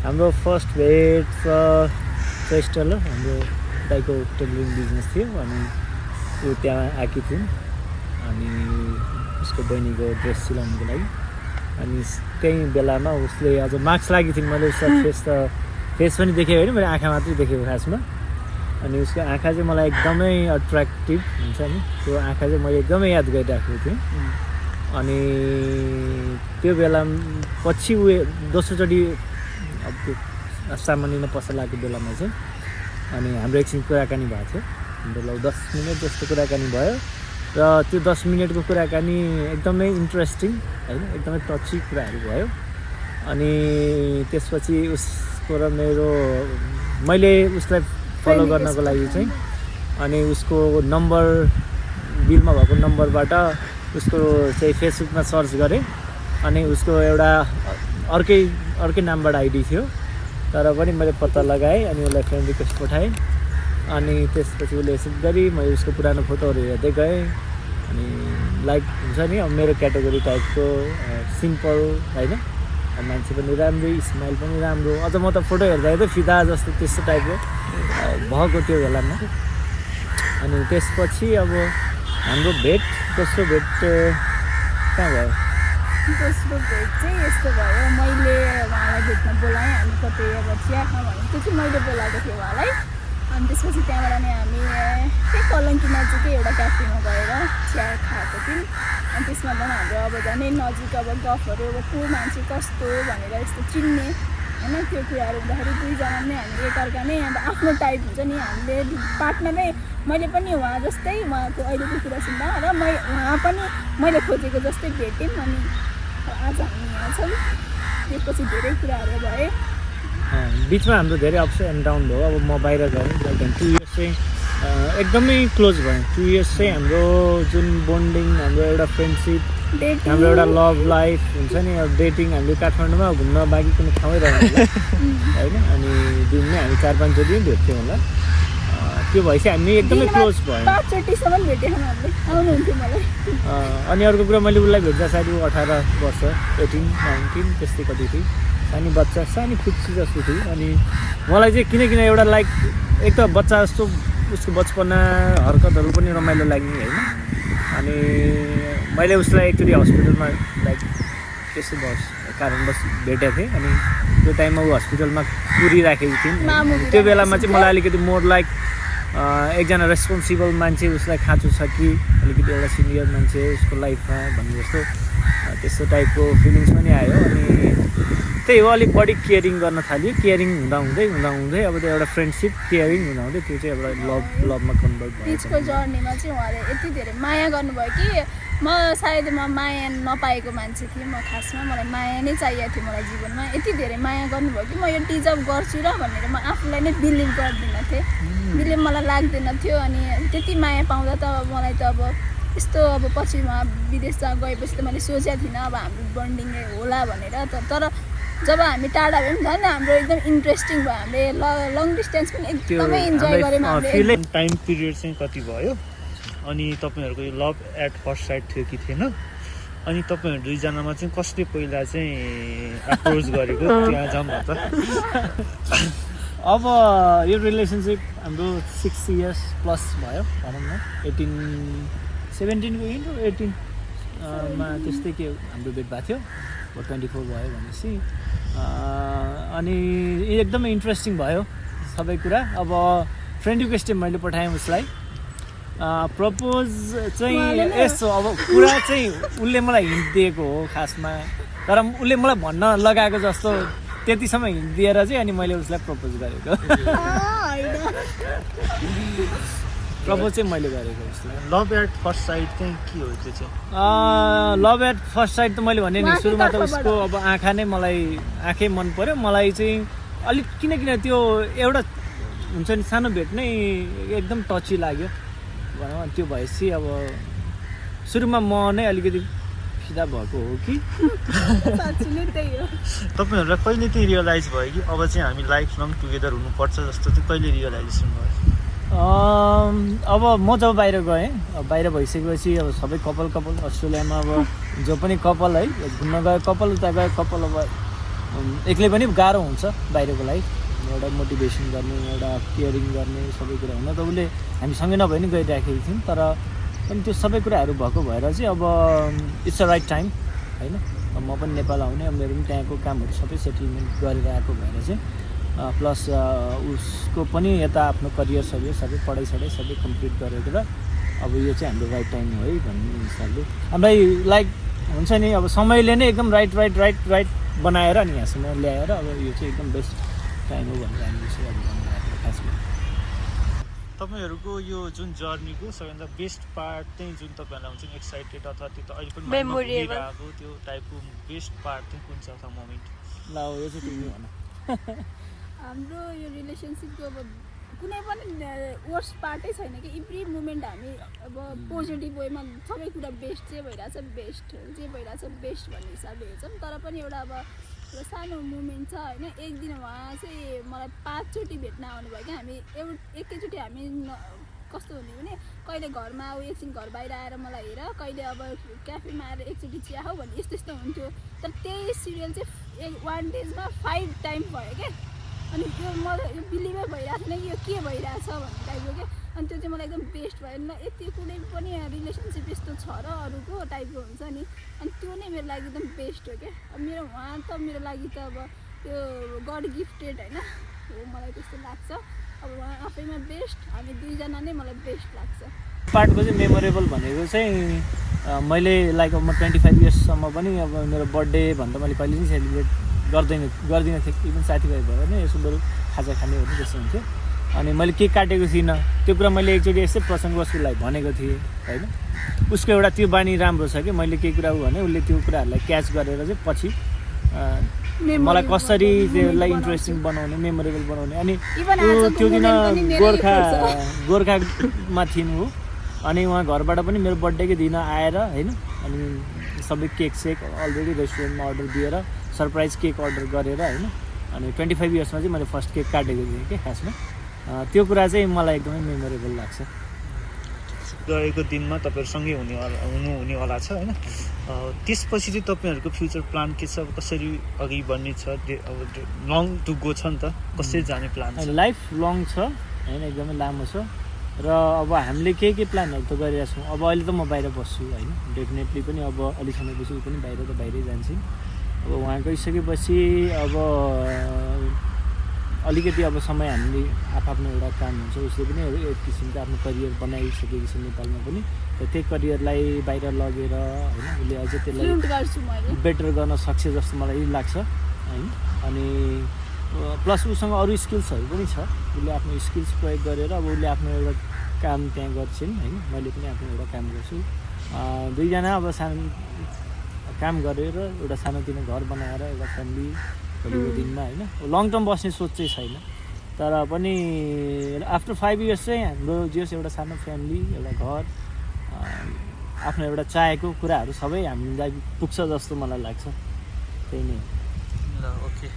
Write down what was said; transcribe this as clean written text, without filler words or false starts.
हाम्रो फर्स्ट भेट choice tailor, हाम्रो दाइको टेलरिङ बिजनेस थियो अनि ऊ त्यहाँ आएकी थिइन् अनि उसको बहिनीको ड्रेस सिलाउनुको लागि। अनि त्यही बेलामा उसले अझ मार्क्स लागेको थिइन्। मैले उसलाई फेस पनि देखेँ होइन, मैले आँखा मात्रै देखेको खासमा। अनि उसको आँखा चाहिँ मलाई एकदमै अट्र्याक्टिभ हुन्छ नि, त्यो आँखा चाहिँ मैले एकदमै याद गरिराखेको थिएँ। अनि त्यो बेला पछि ऊ दोस्रोचोटि अब त्यो सामान्य पसल लागेको बेलामा चाहिँ अनि हाम्रो एकछिन कुराकानी भएको थियो। हाम्रो लगभग 10 मिनट जस्तो कुराकानी भयो र त्यो 10 मिनटको कुराकानी एकदमै इन्ट्रेस्टिङ होइन, एकदमै टची कुराहरू भयो। अनि त्यसपछि उसको र मैले उसलाई फलो गर्नको लागि चाहिँ अनि उसको नम्बर बिलमा भएको नम्बरबाट उसको चाहिँ फेसबुकमा सर्च गरेँ अनि उसको एउटा अर्कै नामबाट आइडी थियो, तर पनि मैले पत्ता लगाएँ अनि उसलाई फ्रेन्ड रिक्वेस्ट पठाएँ। अनि त्यसपछि उसले एक्सेप्ट गरी मैले उसको पुरानो फोटोहरू हेर्दै गएँ। अनि लाइक हुन्छ नि अब मेरो क्याटेगोरी टाइपको सिम्पल होइन, मान्छे पनि राम्रो, स्माइल पनि राम्रो, अझ म त फोटो हेर्दा फिदा जस्तो त्यस्तो टाइपको भएको त्यो बेलामा। अनि त्यसपछि अब हाम्रो दोस्रो भेट कहाँ भयो? दोस्रो भेट चाहिँ यस्तो भयो, मैले उहाँलाई भेट्न बोलाएँ। हामी कतै अब चिया खाउँ भने त्यो चाहिँ मैले बोलाएको थिएँ उहाँलाई। अनि त्यसपछि त्यहाँबाट नै हामी त्यही कलङ्की नजिकै एउटा क्याफेमा गएर चिया खाएको थियौँ। अनि त्यसमा पनि हाम्रो अब झनै नजिक अब गफहरू अब को मान्छे कस्तो भनेर यस्तो चिन्ने होइन, त्यो कुराहरू हुँदाखेरि दुईजना नै हामी एकअर्का नै अब आफ्नो टाइप हुन्छ नि, हामीले पार्टनरै मैले पनि उहाँ जस्तै उहाँको अहिलेको कुरा सुन्दा र उहाँ पनि मैले खोजेको जस्तै भेट्यौँ। अनि आज हामी यहाँ छौँ। त्यसपछि धेरै कुराहरू भए, बिचमा हाम्रो धेरै अप्स एन्ड डाउन भयो। अब म बाहिर गएँ, 2 इयर्स चाहिँ एकदमै क्लोज भयो। 2 इयर्स चाहिँ हाम्रो जुन बोन्डिङ, हाम्रो एउटा फ्रेन्डसिप, हाम्रो एउटा लभ लाइफ हुन्छ नि, अब डेटिङ हामीले काठमाडौँमा घुम्न बाँकी कुनै ठाउँै रहनु होला होइन। अनि दिनमै हामी 4-5 चोटि भेट्थ्यौँ होला। त्यो भएपछि हामी एकदमै क्लोज भयो। 5 चोटिसम्म भेटेँ हामीले, आउनुहुन्थ्यो मलाई। अनि अर्को कुरा मैले उसलाई भेट्दा सायद 18 वर्ष 18-19 त्यस्तै कति थिएँ, सानी बच्चा, सानी खुसी जस्तो थियो। अनि मलाई चाहिँ किन एउटा लाइक एक त बच्चा जस्तो उसको बचपना हरकतहरू पनि रमाइलो लाग्ने होइन। अनि मैले उसलाई एकचोटि हस्पिटलमा लाइक त्यस्तो कारणवश भेटेको थिएँ। अनि त्यो टाइममा ऊ हस्पिटलमा कुरिराखेको थिइन्। त्यो बेलामा चाहिँ मलाई अलिकति मोर लाइक एकजना रेस्पोन्सिबल मान्छे उसलाई खाँचो छ कि अलिकति एउटा सिनियर मान्छे उसको लाइफमा भन्ने जस्तो त्यस्तो टाइपको फिलिङ्स पनि आयो। अनि त्यही हो, अलिक बढी केयरिङ गर्न थाल्यो। केयरिङ हुँदै अब त्यो एउटा फ्रेन्डसिप केयरिङ हुँदै त्यो चाहिँ एउटा लभमा कन्भर्ट भयो। बिचको जर्नीमा चाहिँ उहाँले यति धेरै माया गर्नुभयो कि सायद म माया नपाएको मान्छे थिएँ। म खासमा मलाई माया नै चाहिएको थियो मलाई जीवनमा। यति धेरै माया गर्नुभयो कि म यो डिजर्भ गर्छु र भनेर म आफूलाई नै बिलिभ गर्दिनँ थिएँ, बिलिभ मलाई लाग्दैन थियो। अनि त्यति माया पाउँदा त मलाई त अब यस्तो अब पछि उहाँ विदेश गएपछि त मैले सोचेको थिइनँ अब हाम्रो बन्डिङै होला भनेर। तर जब हामी टाढा भयौँ झन् हाम्रो एकदम इन्ट्रेस्टिङ भयो। हामीले लङ डिस्टेन्स पनि एकदमै इन्जोय गऱ्यौँ हामीले। टाइम पिरियड चाहिँ कति भयो अनि तपाईँहरूको यो लभ एट फर्स्ट साइट थियो कि थिएन? अनि तपाईँहरू दुईजनामा चाहिँ कसले पहिला चाहिँ एप्रोच गरेको? त्यहाँ जाउँ न त। अब यो रिलेसनसिप हाम्रो 6 इयर्स प्लस भयो भनौँ न। 17 को 18 मा त्यस्तै के हाम्रो भेट भएको थियो। 24 भयो भनेपछि अनि एकदमै इन्ट्रेस्टिङ भयो सबै कुरा। अब फ्रेन्ड रिक्वेस्ट मैले पठाएँ उसलाई। प्रपोज चाहिँ यस्तो अब कुरा चाहिँ उसले मलाई हिन्ट दिएको हो खासमा, तर उसले मलाई भन्न लगाएको जस्तो त्यतिसम्म हिन्ट दिएर चाहिँ अनि मैले उसलाई प्रपोज गरेको। प्रपोज चाहिँ मैले गरेको उसलाई। लभ एट फर्स्ट साइट चाहिँ के हो त्यो चाहिँ? लभ एट फर्स्ट साइट त मैले भने नि सुरुमा त उसको अब आँखा नै आँखै मन पऱ्यो मलाई चाहिँ अलिक, किन त्यो एउटा हुन्छ नि सानो भेट नै एकदम टची लाग्यो भनौँ। त्यो भएपछि अब सुरुमा म नै अलिकति फिदा भएको हो कि? तपाईँहरूलाई कहिले चाहिँ रियलाइज भयो कि अब चाहिँ हामी लाइफ लङ टुगेदर हुनुपर्छ जस्तो चाहिँ कहिले रियलाइजेसन भयो? अब म जब बाहिर गएँ, बाहिर भइसकेपछि अब सबै कपाल अस्ट्रेलियामा अब जो पनि कपाल है घुम्न गयो, कपाल उता गयो, कपाल अब एक्लै पनि गाह्रो हुन्छ बाहिरको लागि एउटा मोटिभेसन गर्ने एउटा केयरिङ गर्ने सबै कुरा हुन त उसले हामीसँगै नभए पनि गइराखेको थियौँ तर पनि त्यो सबै कुराहरू भएको भएर चाहिँ अब इट्स अ राइट टाइम होइन म पनि नेपाल आउने मेरो पनि त्यहाँको कामहरू सबै सेटलमेन्ट गरेर आएको भएर चाहिँ प्लस उसको पनि यता आफ्नो करियर सबै पढाइसढाइ सबै कम्प्लिट गरेर अब यो चाहिँ हाम्रो राइट टाइम हो है भन्ने हिसाबले हामीलाई लाइक हुन्छ नि अब समयले नै एकदम राइट बनाएर अनि यहाँसम्म ल्याएर अब यो चाहिँ एकदम बेस्ट टाइम हो भनेर हामीले चाहिँ अब भन्नुभएको खासमा तपाईँहरूको यो जुन जर्नीको सबैभन्दा बेस्ट पार्ट चाहिँ जुन तपाईँहरूलाई हुन्छ नि एक्साइटेड अथवा त्यो त अहिले पनि Memorable. घुमिरहेको त्यो टाइपको बेस्ट पार्ट चाहिँ कुन छ अथवा मोमेन्ट ल यो चाहिँ तिमी भन हाम्रो यो रिलेसनसिपको अब कुनै पनि वर्स्ट पार्टै छैन कि एभ्री मोमेन्ट हामी अब पोजिटिभ वेमा सबै कुरा बेस्ट जे भइरहेछ बेस्ट जे भइरहेछ बेस्ट भन्ने हिसाबले हेर्छौँ तर पनि एउटा अब एउटा सानो मोमेन्ट छ होइन एक दिन उहाँ चाहिँ मलाई 5 चोटि भेट्न आउनुभयो क्या हामी एकैचोटि हामी कस्तो हुने भने कहिले घरमा आऊ एकछिन घर बाहिर आएर मलाई हेर कहिले अब क्याफेमा आएर एकचोटि चिया हो भन्ने यस्तो हुन्थ्यो तर त्यही सिरियल चाहिँ 1 डेजमा 5 टाइम भयो क्या अनि त्यो मलाई यो बिलिभै भइरहेको थिएन कि यो के भइरहेछ भन्ने टाइपको क्या अनि त्यो चाहिँ मलाई एकदम बेस्ट भयो ल यति कुनै पनि रिलेसनसिप यस्तो छ र अरूको टाइपको हुन्छ नि अनि त्यो नै मेरो लागि एकदम बेस्ट हो क्या अब मेरो उहाँ त मेरो लागि त अब त्यो गड गिफ्टेड होइन हो मलाई त्यस्तो लाग्छ अब उहाँ आफैमा बेस्ट हामी दुईजना नै मलाई बेस्ट लाग्छ पार्टको चाहिँ मेमोरेबल भनेको चाहिँ मैले लाइक अब म 25 इयर्ससम्म पनि अब मेरो बर्थडे भन्दा मैले कहिले पनि सेलिब्रेट गर्दिनँ थिएँ इभन साथीभाइ भयो भने यसो बरु खाजा खानेहरू जस्तो हुन्थ्यो अनि मैले केक काटेको थिइनँ त्यो कुरा मैले एकचोटि यस्तै प्रसङ्गवशलाई भनेको थिएँ होइन उसको एउटा त्यो बानी राम्रो छ कि मैले केही कुरा भने उसले त्यो कुराहरूलाई क्याच गरेर चाहिँ पछि मलाई कसरी त्यसलाई इन्ट्रेस्टिङ बनाउने मेमोरेबल बनाउने अनि त्यो दिन गोर्खामा थिइन् हो अनि उहाँ घरबाट पनि मेरो बर्थडेकै दिन आएर होइन अनि सबै केक सेक अलरेडी रेस्टुरेन्टमा अर्डर दिएर सरप्राइज केक अर्डर गरेर होइन अनि 25 इयर्समा चाहिँ मैले फर्स्ट केक काटेको थिएँ कि खासमा त्यो कुरा चाहिँ मलाई एकदमै मेमोरेबल लाग्छ गएको दिनमा तपाईँहरूसँगै हुने होला छ होइन त्यसपछि चाहिँ तपाईँहरूको फ्युचर प्लान के छ अब कसरी अघि बढ्ने छ अब लङ टु गो छ नि त कसरी जाने प्लान छ लाइफ लङ छ होइन एकदमै लामो छ र अब हामीले के प्लानहरू त गरिरहेको छौँ अब अहिले त म बाहिर बस्छु होइन डेफिनेटली पनि अब अलिक समयपछि पनि बाहिरै जान्छु अब उहाँ गइसकेपछि अब अलिकति अब समय हामीले आफ्नो एउटा काम हुन्छ उसले पनि एक किसिमको आफ्नो करियर बनाइसकेको छ नेपालमा पनि त्यही करियरलाई बाहिर लगेर होइन उसले अझै त्यसलाई बेटर गर्न सक्छ जस्तो मलाई लाग्छ होइन अनि प्लस उसँग अरू स्किल्सहरू पनि छ उसले आफ्नो स्किल्स प्रयोग गरेर अब उसले आफ्नो एउटा काम त्यहाँ गर्छन् होइन मैले पनि आफ्नो एउटा काम गर्छु दुईजना अब सानो काम गरेर एउटा सानोतिनो घर बनाएर एउटा फ्यामिली भोलिको दिनमा होइन लङ टर्म बस्ने सोच चाहिँ छैन तर पनि आफ्टर 5 इयर्स चाहिँ हाम्रो जस एउटा सानो फ्यामिली एउटा घर आफ्नो एउटा चाहेको कुराहरू सबै हामीलाई पुग्छ जस्तो मलाई लाग्छ त्यही नै ल ओके